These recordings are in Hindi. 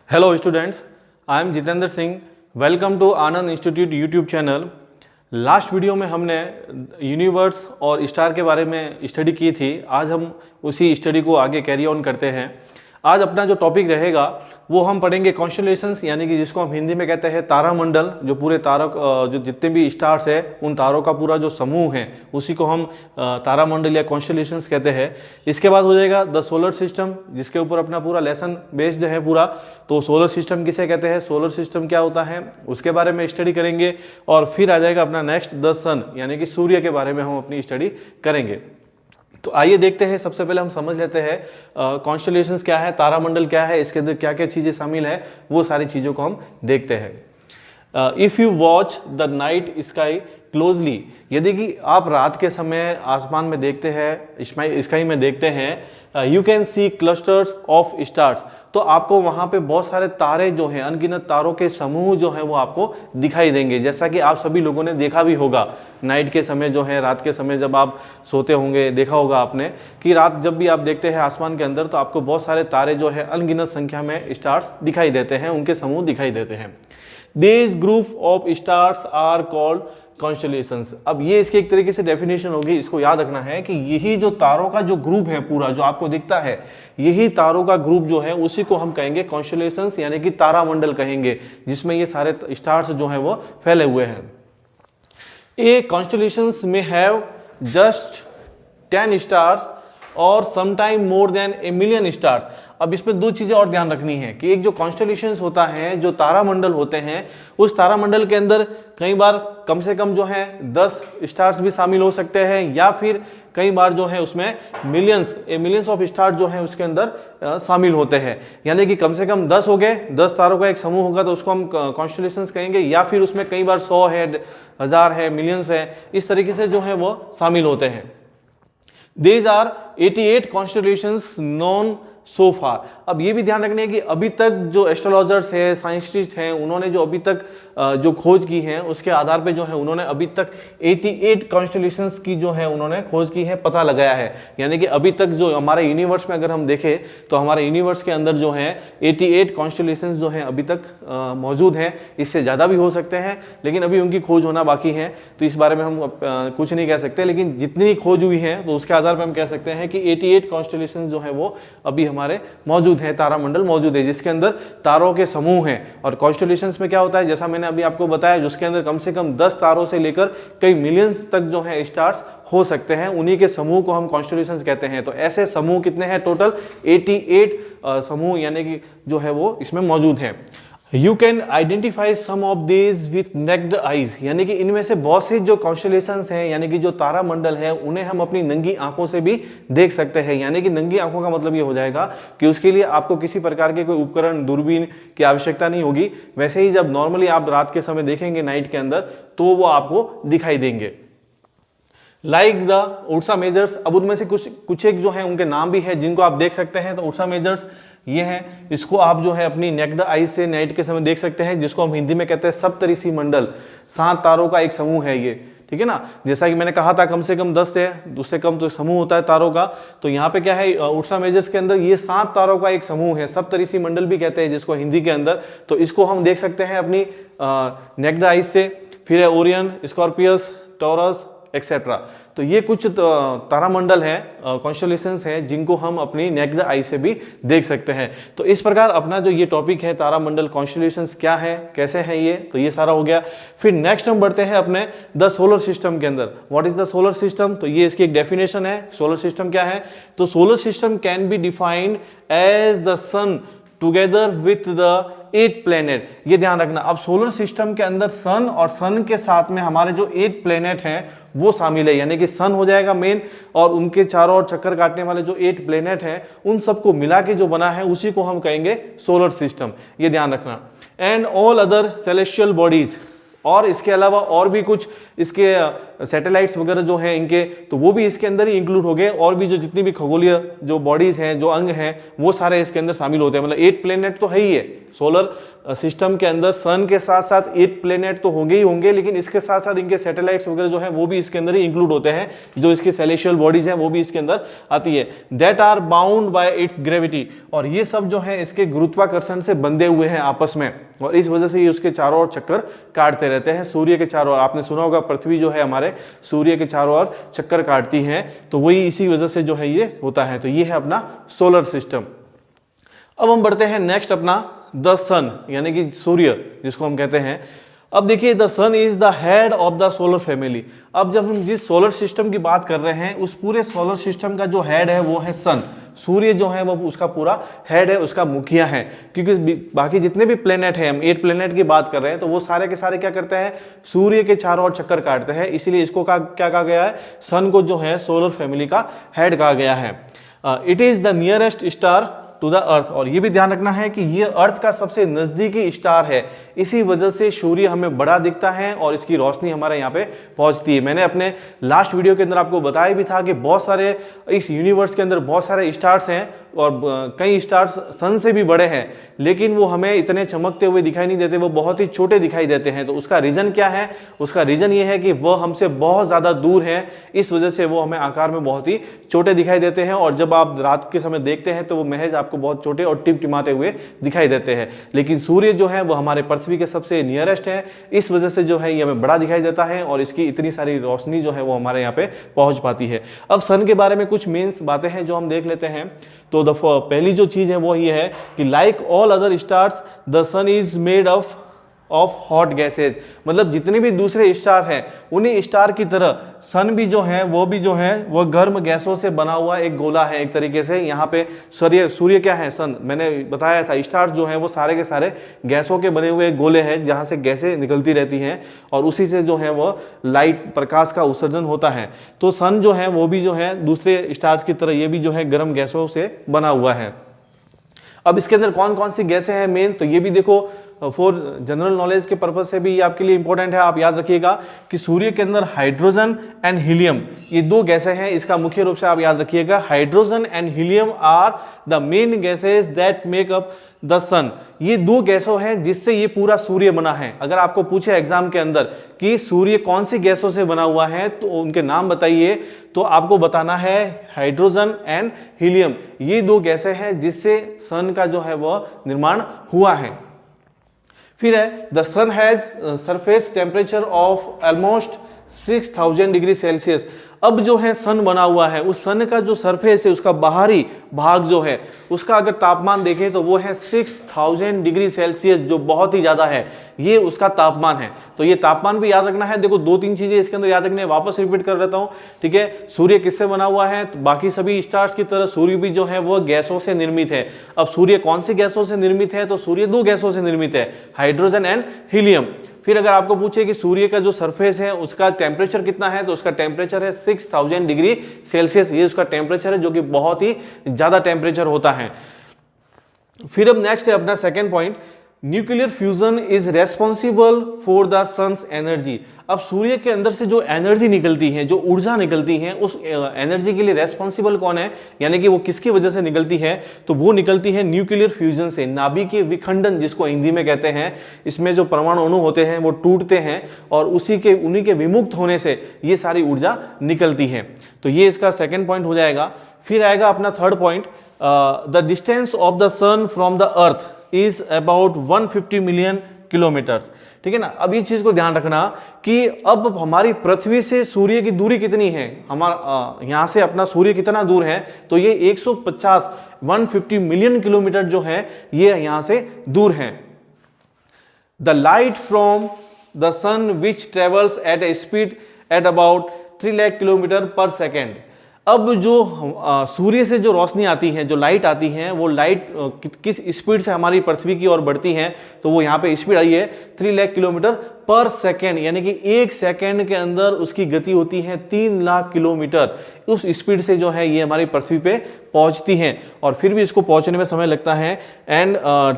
Hello students, I am Jitendra Singh. Welcome to Anand institute YouTube channel. Last video में हमने यूनिवर्स और स्टार के बारे में स्टडी की थी। आज हम उसी स्टडी को आगे कैरी ऑन करते हैं। आज अपना जो टॉपिक रहेगा वो हम पढ़ेंगे कॉन्स्टेलेशंस, यानी कि जिसको हम हिंदी में कहते हैं तारामंडल। जो पूरे तारों जो जितने भी स्टार्स है उन तारों का पूरा जो समूह है उसी को हम तारामंडल या कॉन्स्टेलेशंस कहते हैं। इसके बाद हो जाएगा द सोलर सिस्टम, जिसके ऊपर अपना पूरा लेसन बेस्ड है पूरा। तो सोलर सिस्टम किसे कहते हैं, सोलर सिस्टम क्या होता है, उसके बारे में स्टडी करेंगे। और फिर आ जाएगा अपना नेक्स्ट द सन, यानी कि सूर्य के बारे में हम अपनी स्टडी करेंगे। तो आइए देखते हैं। सबसे पहले हम समझ लेते हैं कॉन्स्टेलेशंस क्या है, तारामंडल क्या है, इसके अंदर क्या क्या चीज़ें शामिल है, वो सारी चीज़ों को हम देखते हैं। If you watch the night sky closely, यदि कि आप रात के समय आसमान में देखते हैं, स्काई में देखते हैं, you can see clusters of stars, तो आपको वहाँ पे बहुत सारे तारे जो हैं, अनगिनत तारों के समूह जो हैं वो आपको दिखाई देंगे। जैसा कि आप सभी लोगों ने देखा भी होगा नाइट के समय जो है, रात के समय जब आप सोते होंगे, देखा होगा आपने कि रात जब भी आप देखते हैं आसमान के अंदर तो आपको बहुत सारे तारे जो है अनगिनत संख्या में स्टार्स दिखाई देते हैं, उनके समूह दिखाई देते हैं। This group of stars are called constellations. अब ये इसकी एक तरीके से डेफिनेशन होगी, इसको याद रखना है कि यही जो तारों का जो ग्रुप है पूरा जो आपको दिखता है, यही तारों का ग्रुप जो है उसी को हम कहेंगे कॉन्स्टेलेशंस, यानी कि तारामंडल कहेंगे, जिसमें ये सारे स्टार्स जो हैं वो फैले हुए हैं। ए कॉन्स्टेलेशंस में हैव जस्ट 10 स्टार्स और sometime more than a million stars. अब इसमें दो चीजें और ध्यान रखनी है कि एक जो कॉन्स्टेलेशंस होता है, जो तारामंडल होते हैं, उस तारामंडल के अंदर कई बार कम से कम जो है 10 स्टार्स भी शामिल हो सकते हैं, या फिर कई बार जो है उसमें मिलियंस ऑफ स्टार्स जो है उसके अंदर शामिल होते हैं। यानी कि कम से कम 10 हो गए, 10 तारों का एक समूह होगा तो उसको हम कॉन्स्टेलेशंस कहेंगे, या फिर उसमें कई बार 100 है, 1000 है, मिलियंस है, इस तरीके से जो है वो शामिल होते हैं। These are 88 constellations known so far। अब ये भी ध्यान रखना है कि अभी तक जो एस्ट्रोलॉजर्स है, साइंटिस्ट हैं, उन्होंने जो अभी तक जो खोज की है उसके आधार पे जो है उन्होंने अभी तक 88 कॉन्स्टेलेशंस की जो है उन्होंने खोज की है, पता लगाया है। यानी कि अभी तक जो हमारे यूनिवर्स में अगर हम देखें तो हमारे यूनिवर्स के अंदर जो है 88 कॉन्स्टेलेशंस जो है अभी तक मौजूद हैं। इससे ज़्यादा भी हो सकते हैं, लेकिन अभी उनकी खोज होना बाकी है, तो इस बारे में हम कुछ नहीं कह सकते। लेकिन जितनी खोज हुई है तो उसके आधार पर हम कह सकते हैं कि 88 कॉन्स्टेलेशंस जो है वो अभी हमारे मौजूद है, तारामंडल मौजूद है, जिसके अंदर तारों के समूह हैं। और कॉन्स्टेलेशंस में क्या होता है, जैसा मैंने अभी आपको बताया, जिसके अंदर कम से कम 10 तारों से लेकर कई मिलियंस तक जो है स्टार्स हो सकते हैं, उन्हीं के समूह को हम कॉन्स्टेलेशंस कहते हैं। तो ऐसे समूह कितने हैं टोटल, 88 समूह यानी कि जो है वो इसमें मौजूद हैं। You can identify some of these with naked eyes, यानी कि इनमें से बहुत से जो कॉन्स्टेलेशंस हैं, यानी कि जो तारामंडल है, उन्हें हम अपनी नंगी आंखों से भी देख सकते हैं। यानी कि नंगी आंखों का मतलब ये हो जाएगा कि उसके लिए आपको किसी प्रकार के कोई उपकरण, दूरबीन की आवश्यकता नहीं होगी। वैसे ही जब नॉर्मली आप रात के समय देखेंगे नाइट के अंदर तो वो आपको दिखाई देंगे। लाइक द उर्सा मेजर्स, अब उनमें से कुछ एक जो है उनके नाम भी है जिनको आप देख सकते हैं। तो उर्सा मेजर्स ये हैं, इसको आप जो है अपनी नेक्ड आई से नाइट के समय देख सकते हैं, जिसको हम हिंदी में कहते हैं सप्तऋषि मंडल। 7 तारों का एक समूह है ये, ठीक है ना। जैसा कि मैंने कहा था कम से कम 10 है, उससे कम तो समूह होता है तारों का। तो यहाँ पे क्या है, उर्सा मेजर्स के अंदर ये 7 तारों का एक समूह है, सप्तऋषि मंडल भी कहते हैं जिसको हिंदी के अंदर। तो इसको हम देख सकते हैं अपनी नेक्ड आई से। फिर है ओरियन, स्कॉर्पियस, टॉरस एक्सेट्रा। तो ये कुछ तारामंडल हैं, कॉन्स्टेलेशंस हैं, जिनको हम अपनी नेक्ड आई से भी देख सकते हैं। तो इस प्रकार अपना जो ये टॉपिक है तारामंडल, कॉन्स्टेलेशंस क्या है, कैसे हैं ये, तो ये सारा हो गया। फिर नेक्स्ट हम बढ़ते हैं अपने द सोलर सिस्टम के अंदर। What is the solar system, तो ये इसकी एक डेफिनेशन है। सोलर सिस्टम क्या है, तो solar system can be defined as the sun together with the 8 planet. ये ध्यान रखना, अब सोलर सिस्टम के अंदर सन और सन के साथ में हमारे जो 8 प्लेनेट हैं वो शामिल है। यानी कि सन हो जाएगा मेन, और उनके चारों ओर चक्कर काटने वाले जो 8 प्लेनेट हैं उन सबको मिला के जो बना है उसी को हम कहेंगे सोलर सिस्टम। ये ध्यान रखना। And all other celestial bodies, और इसके अलावा और भी कुछ इसके सैटेलाइट्स वगैरह जो हैं इनके, तो वो भी इसके अंदर ही इंक्लूड हो गए, और भी जो जितनी भी खगोलीय जो बॉडीज हैं, जो अंग हैं, वो सारे इसके अंदर शामिल होते हैं। मतलब 8 प्लेनेट तो है ही है सोलर सिस्टम के अंदर, सन के साथ साथ 8 प्लेनेट तो होंगे ही होंगे, लेकिन इसके साथ साथ इनके सैटेलाइट्स वगैरह जो हैं वो भी इसके अंदर ही इंक्लूड होते हैं, जो इसके सेलेशियल बॉडीज हैं वो भी इसके अंदर आती है। That are bound by its gravity, और ये सब जो है इसके गुरुत्वाकर्षण से बंधे हुए हैं आपस में, और इस वजह से ये उसके चारों ओर चक्कर काटते रहते हैं, सूर्य के चारों ओर। आपने सुना होगा पृथ्वी जो है हमारे सूर्य के चारों ओर चक्कर काटती है, तो वही इसी वजह से जो है ये होता है। तो ये है अपना सोलर सिस्टम। अब हम बढ़ते हैं नेक्स्ट अपना द सन, यानी कि सूर्य जिसको हम कहते हैं। अब देखिए, the sun is the head of the solar family. अब जब हम जिस सोलर सिस्टम की बात कर रहे हैं, उस पूरे सोलर सिस्टम का जो हेड है वो है सन। सूर्य जो है वो उसका पूरा हेड है, उसका मुखिया है, क्योंकि बाकी जितने भी प्लेनेट हैं, हम 8 प्लेनेट की बात कर रहे हैं, तो वो सारे के सारे क्या करते हैं, सूर्य के चारों ओर चक्कर काटते हैं। इसीलिए इसको क्या कहा गया है, सन को जो है सोलर फैमिली का हेड कहा गया है। It is the nearest star to the earth, और ये भी ध्यान रखना है कि ये अर्थ का सबसे नजदीकी स्टार है, इसी वजह से सूर्य हमें बड़ा दिखता है और इसकी रोशनी हमारे यहाँ पे पहुंचती है। मैंने अपने लास्ट वीडियो के अंदर आपको बताया भी था कि बहुत सारे इस यूनिवर्स के अंदर बहुत सारे स्टार्स हैं, और कई स्टार्स सन से भी बड़े हैं, लेकिन वो हमें इतने चमकते हुए दिखाई नहीं देते, वो बहुत ही छोटे दिखाई देते हैं। तो उसका रीजन क्या है, उसका रीजन ये है कि वो हमसे बहुत ज़्यादा दूर हैं, इस वजह से वो हमें आकार में बहुत ही छोटे दिखाई देते हैं, और जब आप रात के समय देखते हैं तो वो महज आपको बहुत छोटे और टिमटिमाते हुए दिखाई देते हैं। लेकिन सूर्य जो है वो हमारे पृथ्वी के सबसे नियरेस्ट है, इस वजह से जो है ये हमें बड़ा दिखाई देता है, और इसकी इतनी सारी रोशनी जो है वो हमारे यहाँ पे पहुंच पाती है। अब सन के बारे में कुछ मेन बातें हैं जो हम देख लेते हैं। तो पहली जो चीज है वो ये है कि like all other stars the sun is made of hot gases. मतलब जितने भी दूसरे स्टार हैं, उन्हीं स्टार की तरह सन भी जो है वो गर्म गैसों से बना हुआ एक गोला है, एक तरीके से। यहाँ पे सूर्य क्या है, सन, मैंने बताया था, स्टार जो है वो सारे के सारे गैसों के बने हुए गोले हैं, जहाँ से गैसें निकलती रहती हैं, और उसी से जो है वो लाइट, प्रकाश का उत्सर्जन होता है। तो सन जो है वो भी जो है दूसरे स्टार्स की तरह ये भी जो है गर्म गैसों से बना हुआ है। अब इसके अंदर कौन कौन सी गैसें हैं मेन, तो ये भी देखो फॉर जनरल नॉलेज के पर्पज से भी आपके लिए इंपॉर्टेंट है। आप याद रखिएगा कि सूर्य के अंदर हाइड्रोजन एंड हीलियम, ये 2 गैसें हैं। इसका मुख्य रूप से आप याद रखिएगा, hydrogen and helium are the main gases that make up the sun. ये 2 गैसों हैं जिससे ये पूरा सूर्य बना है। अगर आपको पूछे एग्जाम के अंदर कि सूर्य कौन सी गैसों से बना हुआ है, तो उनके नाम बताइए, तो आपको बताना है हाइड्रोजन एंड हीलियम। ये 2 गैसें हैं जिससे सन का जो है वह निर्माण हुआ है। फिर है the sun has surface temperature of almost 6000 degree celsius. अब जो है सन बना हुआ है, उस सन का जो सरफेस है, उसका बाहरी भाग जो है, उसका अगर तापमान देखें तो वो है 6000 डिग्री सेल्सियस, जो बहुत ही ज्यादा है, ये उसका तापमान है। तो ये तापमान भी याद रखना है। देखो 2-3 चीजें इसके अंदर याद रखनी है, वापस रिपीट कर देता हूं, ठीक है। सूर्य किससे बना हुआ है, तो बाकी सभी स्टार्स की तरह सूर्य भी जो है वो गैसों से निर्मित है। अब सूर्य कौन सी गैसों से निर्मित है, तो सूर्य 2 गैसों से निर्मित है, हाइड्रोजन एंड हीलियम। फिर अगर आपको पूछे कि सूर्य का जो सरफेस है उसका टेम्परेचर कितना है, तो उसका टेम्परेचर है 6000 डिग्री सेल्सियस। ये उसका टेम्परेचर है, जो कि बहुत ही ज्यादा टेम्परेचर होता है। फिर अब नेक्स्ट है अपना second point, nuclear fusion is responsible for the sun's energy. अब सूर्य के अंदर से जो एनर्जी निकलती है, जो ऊर्जा निकलती है, उस एनर्जी के लिए रेस्पॉन्सिबल कौन है, यानी कि वो किसकी वजह से निकलती है, तो वो निकलती है न्यूक्लियर फ्यूजन से, नाभिकीय विखंडन जिसको हिंदी में कहते हैं। इसमें जो परमाणु अणु होते हैं वो टूटते हैं, और उन्हीं के विमुक्त होने से ये सारी ऊर्जा निकलती है। तो ये इसका सेकेंड पॉइंट हो जाएगा। फिर आएगा अपना third point, the distance of the sun from the earth is about 150 million kilometres, ठीक है ना। अब इस चीज को ध्यान रखना कि अब हमारी पृथ्वी से सूर्य की दूरी कितनी है, हमारा यहां से अपना सूर्य कितना दूर है, तो ये 150 मिलियन किलोमीटर जो है ये यहां से दूर है। The light from the sun which travels at a speed at about 3 lakh kilometre per second. अब जो सूर्य से जो रोशनी आती है, जो लाइट आती है, वो लाइट किस स्पीड से हमारी पृथ्वी की ओर बढ़ती है, तो वो यहाँ पे स्पीड आई है 3 लाख किलोमीटर पर सेकेंड, यानी कि 1 सेकेंड के अंदर उसकी गति होती है 3 लाख किलोमीटर। उस स्पीड से जो है ये हमारी पृथ्वी पे पहुंचती हैं, और फिर भी इसको पहुंचने में समय लगता है, and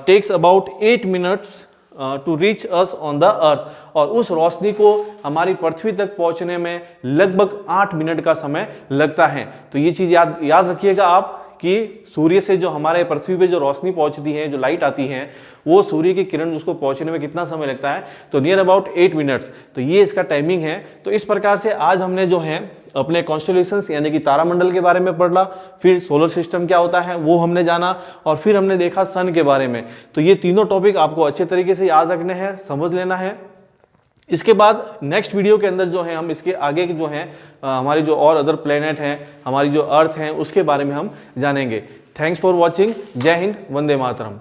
takes about 8 minutes to reach us on the earth, और उस रोशनी को हमारी पृथ्वी तक पहुंचने में लगभग 8 मिनट का समय लगता है। तो ये चीज़ याद रखिएगा आप कि सूर्य से जो हमारे पृथ्वी पे जो रोशनी पहुंचती है, जो लाइट आती है, वो सूर्य की किरण उसको पहुंचने में कितना समय लगता है, तो नियर अबाउट 8 मिनट्स। तो ये इसका टाइमिंग है। तो इस प्रकार से आज हमने जो है अपने कॉन्स्टेलेशंस यानी कि तारामंडल के बारे में पढ़ा, फिर सोलर सिस्टम क्या होता है वो हमने जाना, और फिर हमने देखा सन के बारे में। तो ये तीनों टॉपिक आपको अच्छे तरीके से याद रखने हैं, समझ लेना है। इसके बाद नेक्स्ट वीडियो के अंदर जो है हम इसके आगे के जो है हमारी जो और अदर प्लेनेट हैं, हमारी जो अर्थ हैं, उसके बारे में हम जानेंगे। Thanks for watching. जय हिंद, वंदे मातरम।